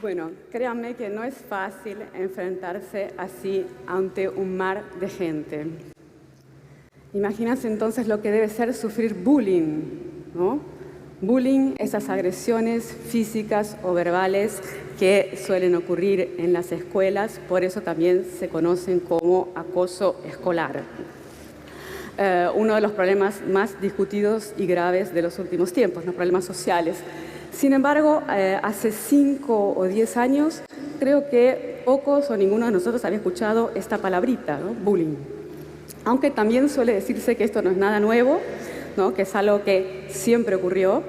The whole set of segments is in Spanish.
Bueno, créanme que no es fácil enfrentarse así ante un mar de gente. Imagínense entonces lo que debe ser sufrir bullying, ¿no? Bullying, esas agresiones físicas o verbales que suelen ocurrir en las escuelas, por eso también se conocen como acoso escolar. Uno de los problemas más discutidos y graves de los últimos tiempos, los problemas sociales. Sin embargo, hace 5 o 10 años, creo que pocos o ninguno de nosotros había escuchado esta palabrita, ¿no? Bullying. Aunque también suele decirse que esto no es nada nuevo, ¿no? Que es algo que siempre ocurrió.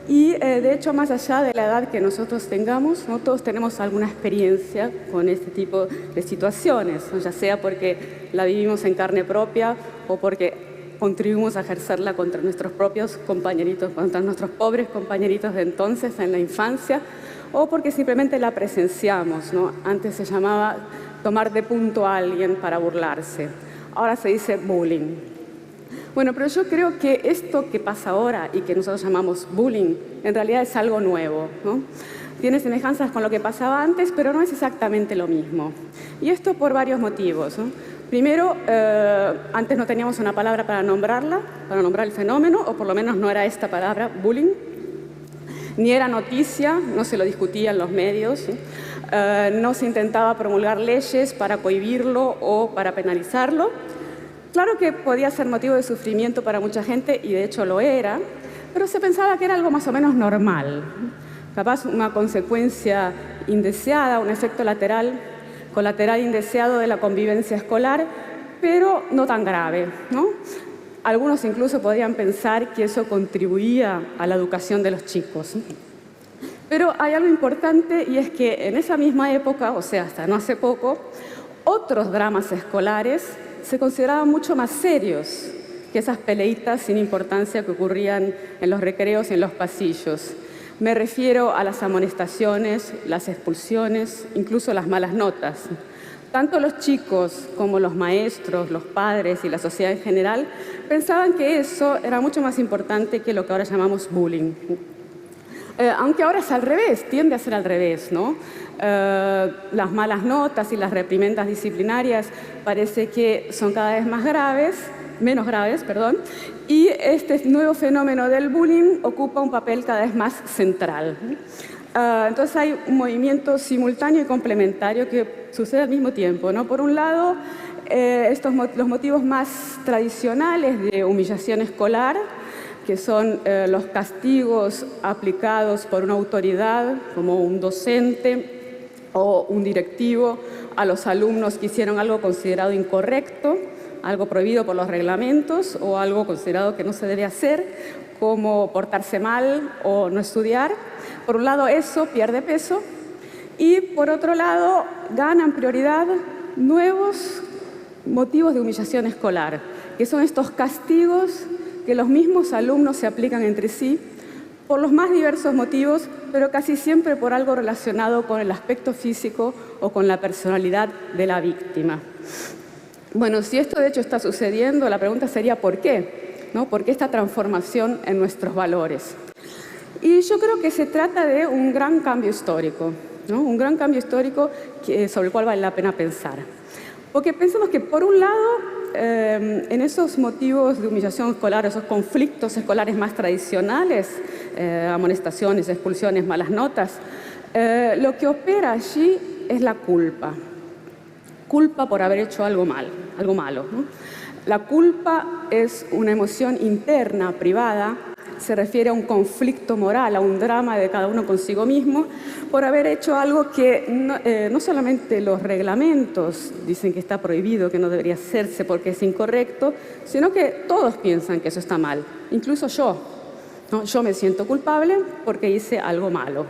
Y de hecho, más allá de la edad que nosotros tengamos, ¿no? Todos tenemos alguna experiencia con este tipo de situaciones, ¿no? Ya sea porque la vivimos en carne propia o porque contribuimos a ejercerla contra nuestros propios compañeritos, contra nuestros pobres compañeritos de entonces en la infancia, o porque simplemente la presenciamos, ¿no? Antes se llamaba tomar de punto a alguien para burlarse. Ahora se dice bullying. Bueno, pero yo creo que esto que pasa ahora y que nosotros llamamos bullying, en realidad es algo nuevo, ¿no? Tiene semejanzas con lo que pasaba antes, pero no es exactamente lo mismo. Y esto por varios motivos, ¿no? Primero, antes no teníamos una palabra para nombrarla, para nombrar el fenómeno, o por lo menos no era esta palabra, bullying. Ni era noticia, no se lo discutía en los medios, ¿sí? No se intentaba promulgar leyes para cohibirlo o para penalizarlo. Claro que podía ser motivo de sufrimiento para mucha gente, y de hecho lo era, pero se pensaba que era algo más o menos normal. Capaz una consecuencia indeseada, un efecto colateral indeseado de la convivencia escolar, pero no tan grave, ¿no? Algunos incluso podían pensar que eso contribuía a la educación de los chicos. Pero hay algo importante, y es que en esa misma época, o sea, hasta no hace poco, otros dramas escolares se consideraban mucho más serios que esas peleitas sin importancia que ocurrían en los recreos y en los pasillos. Me refiero a las amonestaciones, las expulsiones, incluso las malas notas. Tanto los chicos como los maestros, los padres y la sociedad en general pensaban que eso era mucho más importante que lo que ahora llamamos bullying. Aunque ahora es al revés, tiende a ser al revés, ¿no? Las malas notas y las reprimendas disciplinarias parece que son cada vez menos graves, y este nuevo fenómeno del bullying ocupa un papel cada vez más central. Entonces hay un simultáneo y complementario que sucede al mismo tiempo, ¿no? Por un lado, los motivos más tradicionales de humillación escolar, que son los castigos aplicados por una autoridad, como un docente o un directivo, a los alumnos que hicieron algo considerado incorrecto, algo prohibido por los reglamentos o algo considerado que no se debe hacer, como portarse mal o no estudiar. Por un lado, eso pierde peso, y por otro lado, ganan prioridad nuevos motivos de humillación escolar, que son estos castigos que los mismos alumnos se aplican entre sí por los más diversos motivos, pero casi siempre por algo relacionado con el aspecto físico o con la personalidad de la víctima. Bueno, si esto de hecho está sucediendo, la pregunta sería ¿por qué? ¿No? ¿Por qué esta transformación en nuestros valores? Y yo creo que se trata de un gran cambio histórico, ¿no? Un gran cambio histórico sobre el cual vale la pena pensar. Porque pensamos que, por un lado, en esos motivos de humillación escolar, esos conflictos escolares más tradicionales, amonestaciones, expulsiones, malas notas, lo que opera allí es la culpa. Culpa por haber hecho algo malo, ¿no? La culpa es una emoción interna, privada, se refiere a un conflicto moral, a un drama de cada uno consigo mismo, por haber hecho algo que no solamente los reglamentos dicen que está prohibido, que no debería hacerse porque es incorrecto, sino que todos piensan que eso está mal, incluso yo, ¿no? Yo me siento culpable porque hice algo malo.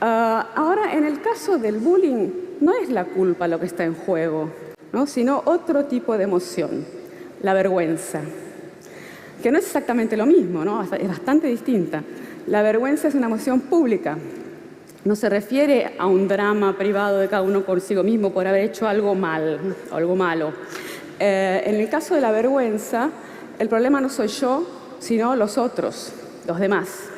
Ahora, en el caso del bullying, no es la culpa lo que está en juego, ¿no? Sino otro tipo de emoción, la vergüenza, que no es exactamente lo mismo, ¿no? Es bastante distinta. La vergüenza es una emoción pública, no se refiere a un drama privado de cada uno consigo mismo por haber hecho algo malo. En el caso de la vergüenza, el problema no soy yo, sino los otros, los demás.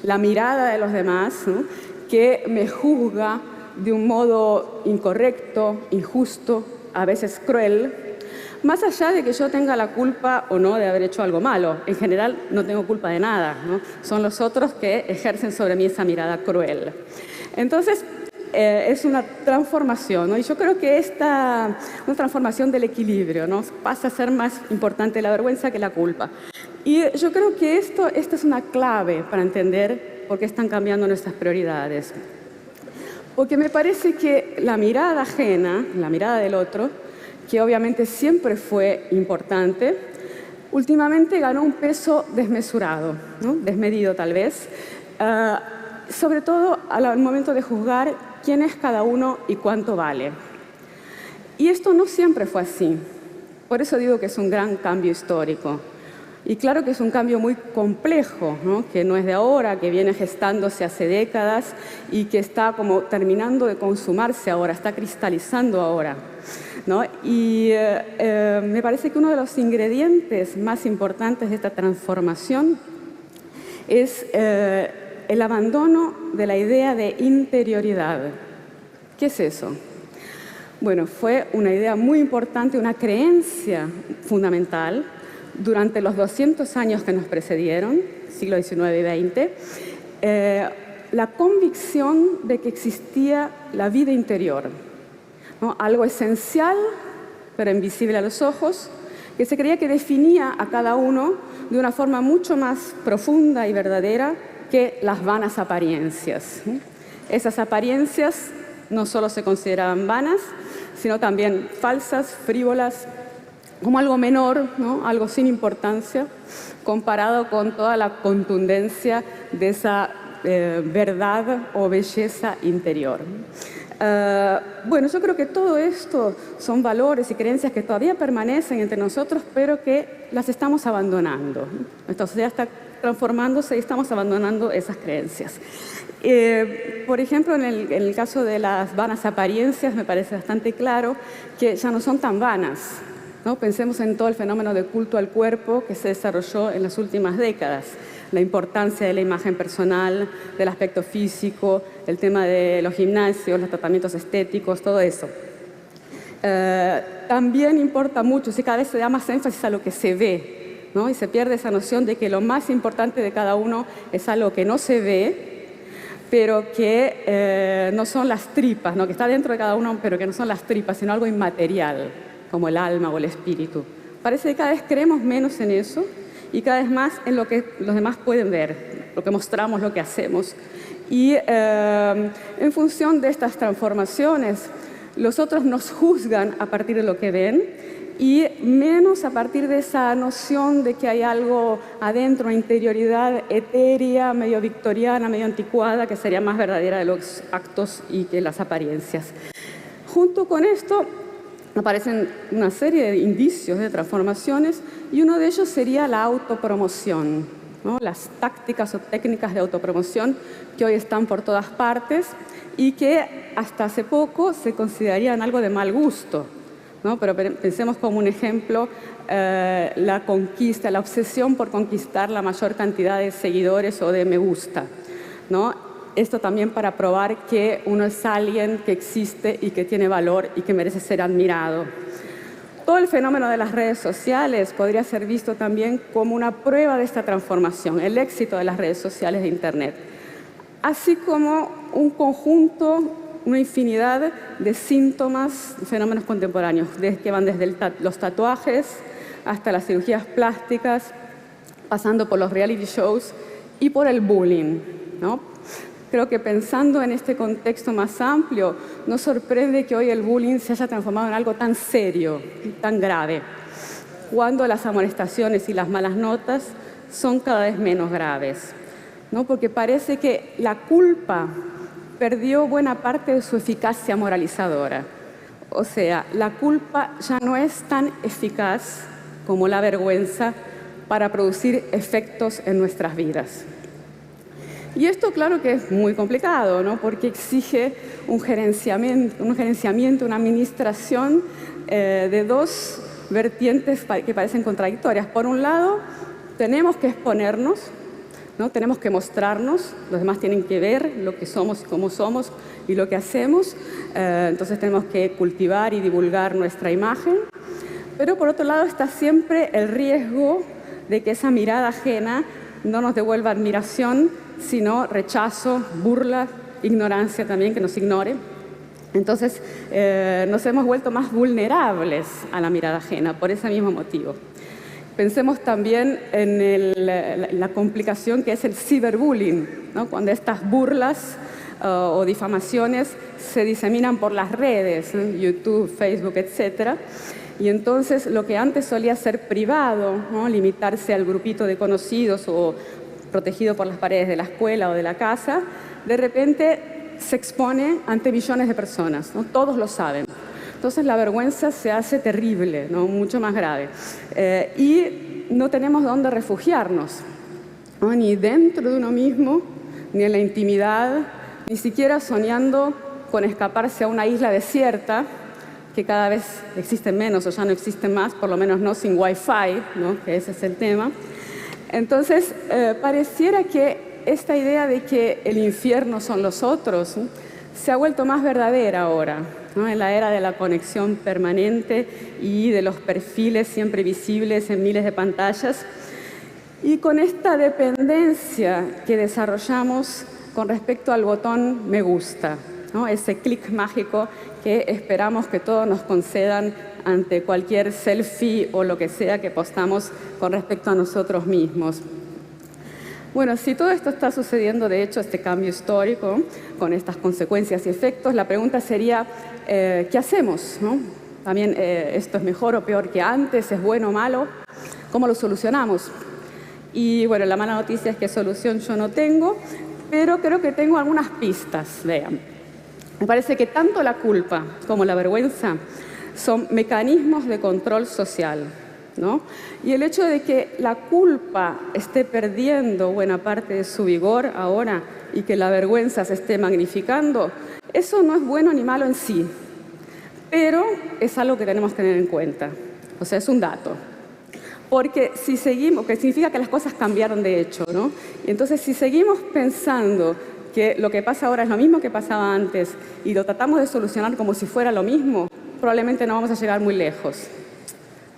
La mirada de los demás, ¿no? que me juzga de un modo incorrecto, injusto, a veces cruel, más allá de que yo tenga la culpa o no de haber hecho algo malo. En general no tengo culpa de nada, ¿no? Son los otros que ejercen sobre mí esa mirada cruel. Entonces, es una transformación, ¿no? Y yo creo que una transformación del equilibrio, ¿no? Pasa a ser más importante la vergüenza que la culpa. Y yo creo que esta es una clave para entender por qué están cambiando nuestras prioridades. Porque me parece que la mirada ajena, la mirada del otro, que obviamente siempre fue importante, últimamente ganó un peso desmesurado, ¿no? Desmedido tal vez, sobre todo al momento de juzgar quién es cada uno y cuánto vale. Y esto no siempre fue así. Por eso digo que es un gran cambio histórico. Y claro que es un cambio muy complejo, ¿no? Que no es de ahora, que viene gestándose hace décadas y que está como terminando de consumarse ahora, está cristalizando ahora, ¿no? Y me parece que uno de los ingredientes más importantes de esta transformación es el abandono de la idea de interioridad. ¿Qué es eso? Bueno, fue una idea muy importante, una creencia fundamental durante los 200 años que nos precedieron, siglo XIX y XX, la convicción de que existía la vida interior, ¿no? Algo esencial, pero invisible a los ojos, que se creía que definía a cada uno de una forma mucho más profunda y verdadera que las vanas apariencias. Esas apariencias no solo se consideraban vanas, sino también falsas, frívolas, como algo menor, ¿no? Algo sin importancia, comparado con toda la contundencia de esa verdad o belleza interior. Bueno, yo creo que todo esto son valores y creencias que todavía permanecen entre nosotros, pero que las estamos abandonando. Nuestra sociedad está transformándose y estamos abandonando esas creencias. Por ejemplo, en el caso de las vanas apariencias, me parece bastante claro que ya no son tan vanas, ¿no? Pensemos en todo el fenómeno de culto al cuerpo que se desarrolló en las últimas décadas. La importancia de la imagen personal, del aspecto físico, el tema de los gimnasios, los tratamientos estéticos, todo eso. También importa mucho, si cada vez se da más énfasis a lo que se ve, ¿no? Y se pierde esa noción de que lo más importante de cada uno es algo que no se ve, pero que no son las tripas, ¿no? Que está dentro de cada uno, pero que no son las tripas, sino algo inmaterial, como el alma o el espíritu. Parece que cada vez creemos menos en eso y cada vez más en lo que los demás pueden ver, lo que mostramos, lo que hacemos. Y en función de estas transformaciones, los otros nos juzgan a partir de lo que ven y menos a partir de esa noción de que hay algo adentro, una interioridad etérea, medio victoriana, medio anticuada, que sería más verdadera de los actos y que las apariencias. Junto con esto aparecen una serie de indicios de transformaciones y uno de ellos sería la autopromoción, ¿no? Las tácticas o técnicas de autopromoción que hoy están por todas partes y que hasta hace poco se considerarían algo de mal gusto, ¿no? Pero pensemos como un ejemplo la conquista, la obsesión por conquistar la mayor cantidad de seguidores o de me gusta, ¿no? Esto también para probar que uno es alguien que existe y que tiene valor y que merece ser admirado. Todo el fenómeno de las redes sociales podría ser visto también como una prueba de esta transformación, el éxito de las redes sociales de Internet, así como un conjunto, una infinidad de síntomas, fenómenos contemporáneos, que van desde los tatuajes hasta las cirugías plásticas, pasando por los reality shows y por el bullying, ¿no? Creo que pensando en este contexto más amplio, no sorprende que hoy el bullying se haya transformado en algo tan serio, tan grave, cuando las amonestaciones y las malas notas son cada vez menos graves, ¿no? Porque parece que la culpa perdió buena parte de su eficacia moralizadora. O sea, la culpa ya no es tan eficaz como la vergüenza para producir efectos en nuestras vidas. Y esto, claro que es muy complicado, ¿no? Porque exige un gerenciamiento, una administración de dos vertientes que parecen contradictorias. Por un lado, tenemos que exponernos, ¿no? Tenemos que mostrarnos, los demás tienen que ver lo que somos, cómo somos y lo que hacemos. Entonces tenemos que cultivar y divulgar nuestra imagen. Pero por otro lado está siempre el riesgo de que esa mirada ajena no nos devuelva admiración, sino rechazo, burla, ignorancia también, que nos ignore. Entonces nos hemos vuelto más vulnerables a la mirada ajena por ese mismo motivo. Pensemos también en la complicación que es el ciberbullying, ¿no? Cuando estas burlas o difamaciones se diseminan por las redes, YouTube, Facebook, etc. Y entonces lo que antes solía ser privado, ¿no? Limitarse al grupito de conocidos o protegido por las paredes de la escuela o de la casa, de repente se expone ante millones de personas, ¿no? Todos lo saben. Entonces la vergüenza se hace terrible, ¿no? Mucho más grave. Y no tenemos dónde refugiarnos, ¿no? Ni dentro de uno mismo, ni en la intimidad, ni siquiera soñando con escaparse a una isla desierta, que cada vez existen menos o ya no existen más, por lo menos no sin Wi-Fi, ¿no? Que ese es el tema. Entonces, pareciera que esta idea de que el infierno son los otros, ¿no? Se ha vuelto más verdadera ahora, ¿no? En la era de la conexión permanente y de los perfiles siempre visibles en miles de pantallas. Y con esta dependencia que desarrollamos con respecto al botón me gusta, ¿no? Ese clic mágico que esperamos que todos nos concedan ante cualquier selfie o lo que sea que postamos con respecto a nosotros mismos. Bueno, si todo esto está sucediendo, de hecho, este cambio histórico, con estas consecuencias y efectos, la pregunta sería, ¿qué hacemos, ¿no? También, ¿esto es mejor o peor que antes? ¿Es bueno o malo? ¿Cómo lo solucionamos? Y bueno, la mala noticia es que solución yo no tengo, pero creo que tengo algunas pistas, vean. Me parece que tanto la culpa como la vergüenza son mecanismos de control social, ¿no? Y el hecho de que la culpa esté perdiendo buena parte de su vigor ahora y que la vergüenza se esté magnificando, eso no es bueno ni malo en sí, pero es algo que tenemos que tener en cuenta. O sea, es un dato. Porque si seguimos, que significa que las cosas cambiaron de hecho, ¿no? Y entonces, si seguimos pensando que lo que pasa ahora es lo mismo que pasaba antes y lo tratamos de solucionar como si fuera lo mismo, probablemente no vamos a llegar muy lejos.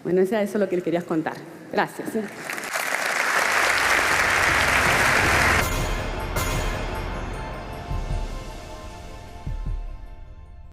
Bueno, eso es lo que les quería contar. Gracias.